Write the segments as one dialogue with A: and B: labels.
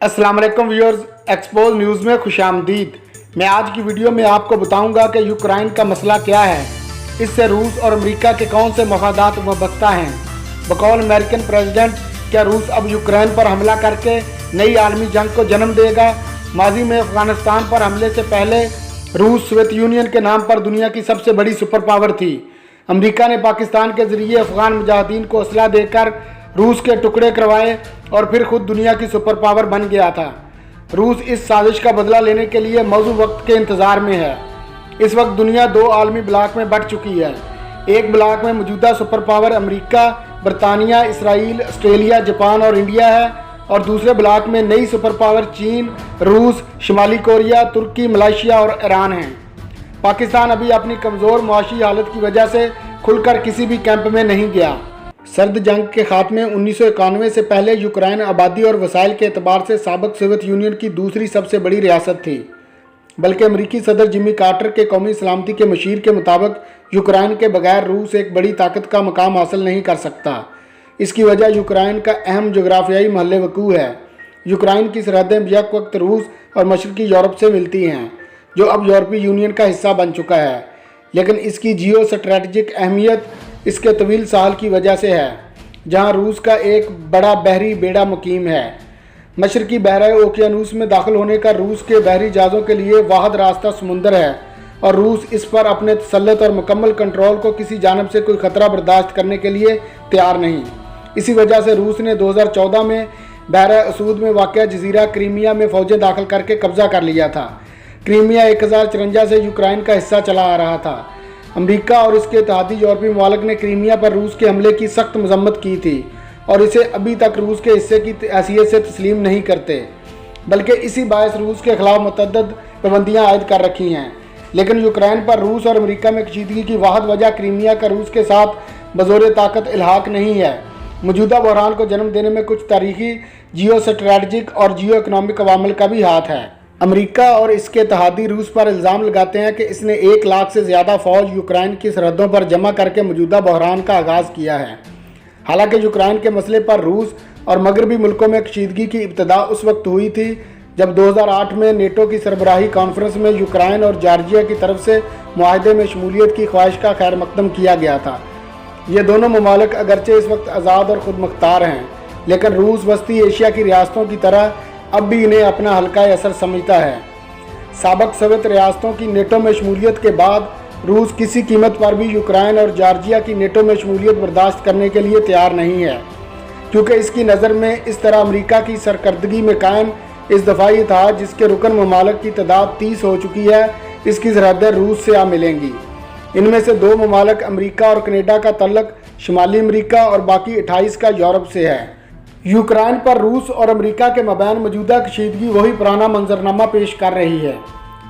A: अस्सलाम वालेकुम viewers, expose news में खुश आमदीद। मैं आज की वीडियो में आपको बताऊंगा कि यूक्रेन का मसला क्या है, इससे रूस और अमेरिका के कौन से मफादात वाबस्ता हैं। बकौल अमेरिकन प्रेसिडेंट, क्या रूस अब यूक्रेन पर हमला करके नई आलमी जंग को जन्म देगा? माजी में अफगानिस्तान पर हमले से पहले रूस सोवियत यूनियन के नाम पर दुनिया की सबसे बड़ी सुपर पावर थी। अमेरिका ने पाकिस्तान के ज़रिए अफगान मुजाहिदीन को असला देकर रूस के टुकड़े करवाए और फिर खुद दुनिया की सुपर पावर बन गया था। रूस इस साजिश का बदला लेने के लिए मौजू वक्त के इंतज़ार में है। इस वक्त दुनिया दो आलमी ब्लॉक में बंट चुकी है। एक ब्लॉक में मौजूदा सुपर पावर अमेरिका, बरतानिया, इसराइल, ऑस्ट्रेलिया, जापान और इंडिया है, और दूसरे ब्लॉक में नई सुपर पावर चीन, रूस, शुमाली कोरिया, तुर्की, मलेशिया और ईरान हैं। पाकिस्तान अभी अपनी कमज़ोर मुआशी हालत की वजह से खुलकर किसी भी कैंप में नहीं गया। सर्द जंग के खात्मे 1991 से पहले यूक्रेन आबादी और वसाइल के एतबार से साबिक सोवियत यूनियन की दूसरी सबसे बड़ी रियासत थी। बल्कि अमरीकी सदर जिमी कार्टर के कौमी सलामती के मशीर के मुताबिक यूक्रेन के बगैर रूस एक बड़ी ताकत का मकाम हासिल नहीं कर सकता। इसकी वजह यूक्रेन का अहम जोग्राफियाई महल वकू है। यूक्रेन की सरहदें यक वक्त रूस और मशरकी यूरोप से मिलती हैं, जो अब यूरोपीय यूनियन का हिस्सा बन चुका है। लेकिन इसकी जियो स्ट्रैटेजिक अहमियत इसके तवील साहल की वजह से है, जहां रूस का एक बड़ा बहरी बेड़ा मुकीम है। मशरकी बहरा ओकियानूस में दाखिल होने का रूस के बहरी जहाज़ों के लिए वाहिद रास्ता समुंदर है, और रूस इस पर अपने तसल्लुत और मुकम्मल कंट्रोल को किसी जानब से कोई ख़तरा बर्दाश्त करने के लिए तैयार नहीं। इसी वजह से रूस ने 2014 में बहरा असूद में वाक़या जजीरा क्रीमिया में फ़ौजें दाखिल करके कब्ज़ा कर लिया था। क्रीमिया 1054 से यूक्रेन का हिस्सा चला आ रहा था। अमेरिका और इसके इत्तेहादी यूरोपीय ममालिक ने क्रीमिया पर रूस के हमले की सख्त मजम्मत की थी, और इसे अभी तक रूस के हिस्से की हैसियत से तस्लीम नहीं करते, बल्कि इसी बायस रूस के खिलाफ मुतअद्दिद पाबंदियाँ आयद कर रखी हैं। लेकिन यूक्रेन पर रूस और अमेरिका में कशीदगी की वाहिद वजह क्रीमिया का रूस के साथ बज़ोर ताकत इल्हाक नहीं है। मौजूदा बहरान को जन्म देने में कुछ तारीखी, जियो स्ट्रैटेजिक और जियो इकनॉमिक अवामिल का भी हाथ है। अमेरिका और इसके इत्तेहादी रूस पर इल्ज़ाम लगाते हैं कि इसने 1 लाख से ज़्यादा फ़ौज यूक्रेन की सरहदों पर जमा करके मौजूदा बहरान का आगाज़ किया है। हालांकि यूक्रेन के मसले पर रूस और मगरबी मुल्कों में कशीदगी की इब्तदा उस वक्त हुई थी जब 2008 में नेटो की सरबराही कॉन्फ्रेंस में यूक्रेन और जॉर्जिया की तरफ से मुआहदे में शमूलियत की ख्वाहिश का खैर मकदम किया गया था। ये दोनों ममालिक अगरचे इस वक्त आज़ाद और ख़ुद मुख्तार हैं, लेकिन रूस वस्ती एशिया की रियासतों की तरह अब भी इन्हें अपना हल्का असर समझता है। साबिक सोवियत रियासतों की नेटो में शमूलियत के बाद रूस किसी कीमत पर भी यूक्रेन और जॉर्जिया की नेटो में शमूलियत बर्दाश्त करने के लिए तैयार नहीं है, क्योंकि इसकी नज़र में इस तरह अमेरिका की सरकर्दगी में कायम इस दफाई इत्तेहाद, जिसके रुकन ममालिक की तादाद 30 हो चुकी है, इसकी सरहदें रूस से आ मिलेंगी। इनमें से 2 ममालिक अमेरिका और कनेडा का तल्लक शुमाली अमेरिका और बाकी 28 का यूरोप से है। यूक्रेन पर रूस और अमेरिका के मबैन मौजूदा कशीदगी वही पुराना मंजरनामा पेश कर रही है।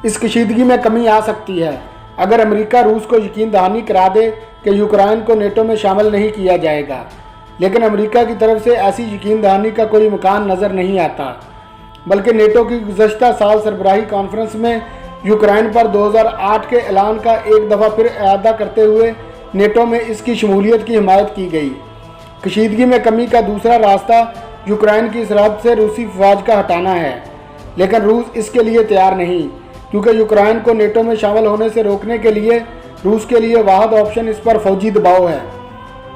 A: इस कशीदगी में कमी आ सकती है अगर अमेरिका रूस को यकीन दहानी करा दे कि यूक्रेन को नेटो में शामिल नहीं किया जाएगा, लेकिन अमेरिका की तरफ से ऐसी यकीन दहानी का कोई मकान नज़र नहीं आता। बल्कि नेटो की गुज़श्ता साल सरबराही कॉन्फ्रेंस में यूक्रेन पर 2008 के ऐलान का एक दफ़ा फिर इआदा करते हुए नेटो में इसकी शमूलियत की हिमायत की गई। कशीदगी में कमी का दूसरा रास्ता यूक्रेन की सरहद से रूसी फ़ौज का हटाना है, लेकिन रूस इसके लिए तैयार नहीं, क्योंकि यूक्रेन को नेटो में शामिल होने से रोकने के लिए रूस के लिए वाहिद ऑप्शन इस पर फौजी दबाव है।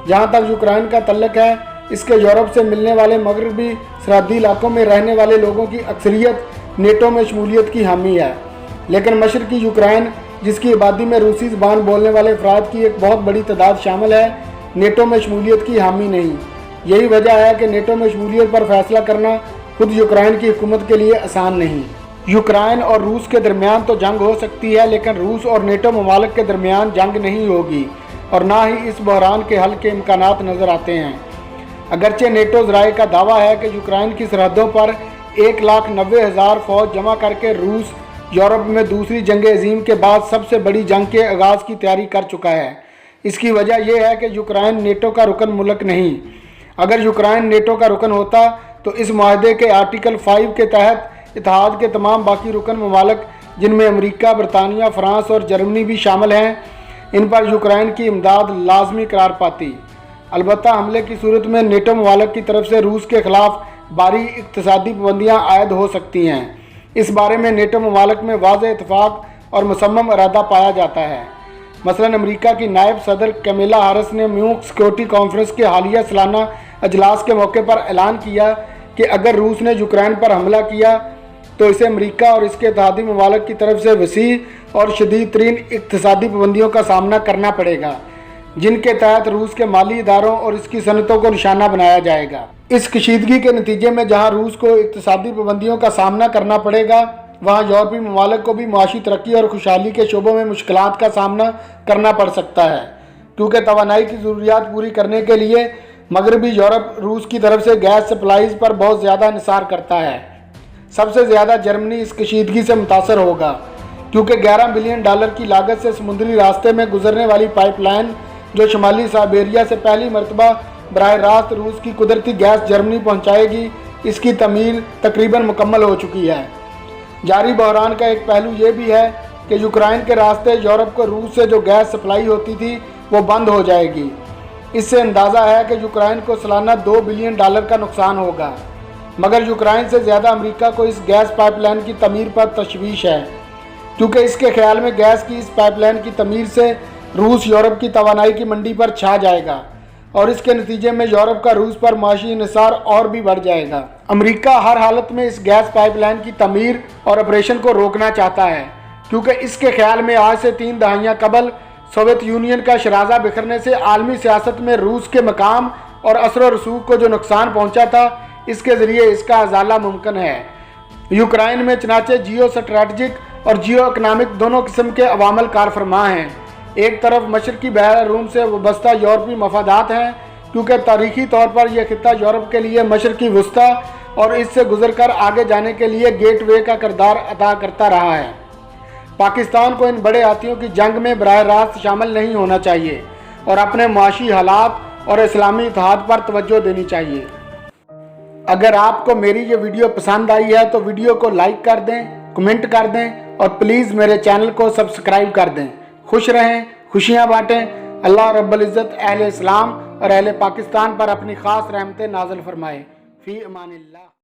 A: जहाँ तक यूक्रेन का तल्लक है, इसके यूरोप से मिलने वाले मगरबी सरहदी इलाकों में रहने वाले लोगों की अक्सरियत नेटो में शमूलियत की हामी है, लेकिन मशरकी यूक्रेन, जिसकी आबादी में रूसी ज़बान बोलने वाले अफराद की एक बहुत बड़ी तादाद शामिल है, नेटो में शमूलियत की हामी नहीं। यही वजह है कि नेटो में शमूलियत पर फैसला करना खुद यूक्रेन की हुकूमत के लिए आसान नहीं। यूक्रेन और रूस के दरमियान तो जंग हो सकती है, लेकिन रूस और नेटो ममालिक के दरमियान जंग नहीं होगी, और ना ही इस बहरान के हल के इम्कानात नज़र आते हैं। अगरचे नेटो ज़राए का दावा है कि यूक्रेन की सरहदों पर 1,90,000 फ़ौज जमा करके रूस यूरोप में दूसरी जंग अजीम के बाद सबसे बड़ी जंग के आगाज़ की तैयारी कर चुका है। इसकी वजह यह है कि यूक्रेन नेटो का रुकन मुल्क नहीं। अगर यूक्रेन नेटो का रुकन होता तो इस मुआहदे के आर्टिकल 5 के तहत इत्तेहाद के तमाम बाकी रुकन ममालिक, जिनमें अमेरिका, बरतानिया, फ्रांस और जर्मनी भी शामिल हैं, इन पर यूक्रेन की इमदाद लाजमी करार पाती। अलबत्ता हमले की सूरत में नेटो ममालिक की तरफ से रूस के खिलाफ भारी इक़्तिसादी पाबंदियाँ आयद हो सकती हैं। इस बारे में नेटो ममालिक में वाज़ेह इत्तेफाक और मुसम्मम इरादा पाया जाता है। मसलन अमेरिका की नायब सदर कमला हैरिस ने म्यूनिख सिक्योरिटी कॉन्फ्रेंस के हालिया सालाना अजलास के मौके पर ऐलान किया कि अगर रूस ने यूक्रेन पर हमला किया तो इसे अमेरिका और इसके इत्तेहादी ममालिक की तरफ से वसी और शदीद तरीन इक़्तिसादी पाबंदियों का सामना करना पड़ेगा, जिनके तहत रूस के माली इदारों और इसकी सनतों को निशाना बनाया जाएगा। इस कशीदगी के नतीजे में जहां रूस को इक़्तिसादी पाबंदियों का सामना करना पड़ेगा, वहां यूरोपीय ममालिक को भी माशी तरक्की और खुशहाली के शोबों में मुश्किलात का सामना करना पड़ सकता है, क्योंकि तवानाई की ज़रूरियात पूरी करने के लिए मगरबी यूरोप रूस की तरफ से गैस सप्लाईज़ पर बहुत ज़्यादा इंहिसार करता है। सबसे ज़्यादा जर्मनी इस कशीदगी से मुतासर होगा, क्योंकि $11 बिलियन की लागत से समुद्री रास्ते में गुजरने वाली पाइपलाइन जो शुमाली साइबेरिया से पहली मरतबा बराह रास्त रूस की कुदरती गैस जर्मनी पहुंचाएगी, इसकी तमीर तकरीबन मुकम्मल हो चुकी है। जारी बहरान का एक पहलू ये भी है कि यूक्रेन के रास्ते यूरोप को रूस से जो गैस सप्लाई होती थी वो बंद हो जाएगी। इससे अंदाज़ा है कि यूक्रेन को सालाना $2 बिलियन का नुकसान होगा, मगर यूक्रेन से ज़्यादा अमेरिका को इस गैस पाइपलाइन की तमीर पर तशवीश है, क्योंकि इसके ख्याल में गैस की इस पाइपलाइन की तमीर से रूस यूरोप की तवानाई की मंडी पर छा जाएगा और इसके नतीजे में यूरोप का रूस पर माशी इंहिसार और भी बढ़ जाएगा। अमेरिका हर हालत में इस गैस पाइपलाइन की तमीर और ऑपरेशन को रोकना चाहता है, क्योंकि इसके ख्याल में आज से 3 दहाइयाँ कबल सोवियत यूनियन का शराजा बिखरने से आलमी सियासत में रूस के मकाम और असर व रसूख को जो नुकसान पहुँचा था, इसके ज़रिए इसका अजाला मुमकिन है। यूक्रेन में चनाचे जियो स्ट्रैटेजिक और जियो इकनॉमिक दोनों किस्म के अवामल कार फरमा हैं। एक तरफ मशरकी बहर रूम से वाबस्ता यूरोपी मफादात हैं, क्योंकि तारीखी तौर पर यह खित्ता यूरोप के लिए मशरकी वस्ता और इससे गुजरकर आगे जाने के लिए गेट वे का किरदार अदा करता रहा है। पाकिस्तान को इन बड़े हाथियों की जंग में बराह रास्त शामिल नहीं होना चाहिए और अपने माशी हालात और इस्लामी इत्तेहाद पर तवज्जो देनी चाहिए। अगर आपको मेरी ये वीडियो पसंद आई है तो वीडियो को लाइक कर दें, कमेंट कर दें और प्लीज़ मेरे चैनल को सब्सक्राइब कर दें। खुश रहें, खुशियाँ बाँटें। अल्लाह रब्बुल इज़्ज़त अहले इस्लाम और अहले पाकिस्तान पर अपनी ख़ास रहमतें नाज़िल फरमाए। फ़ी अमानिल्लाह।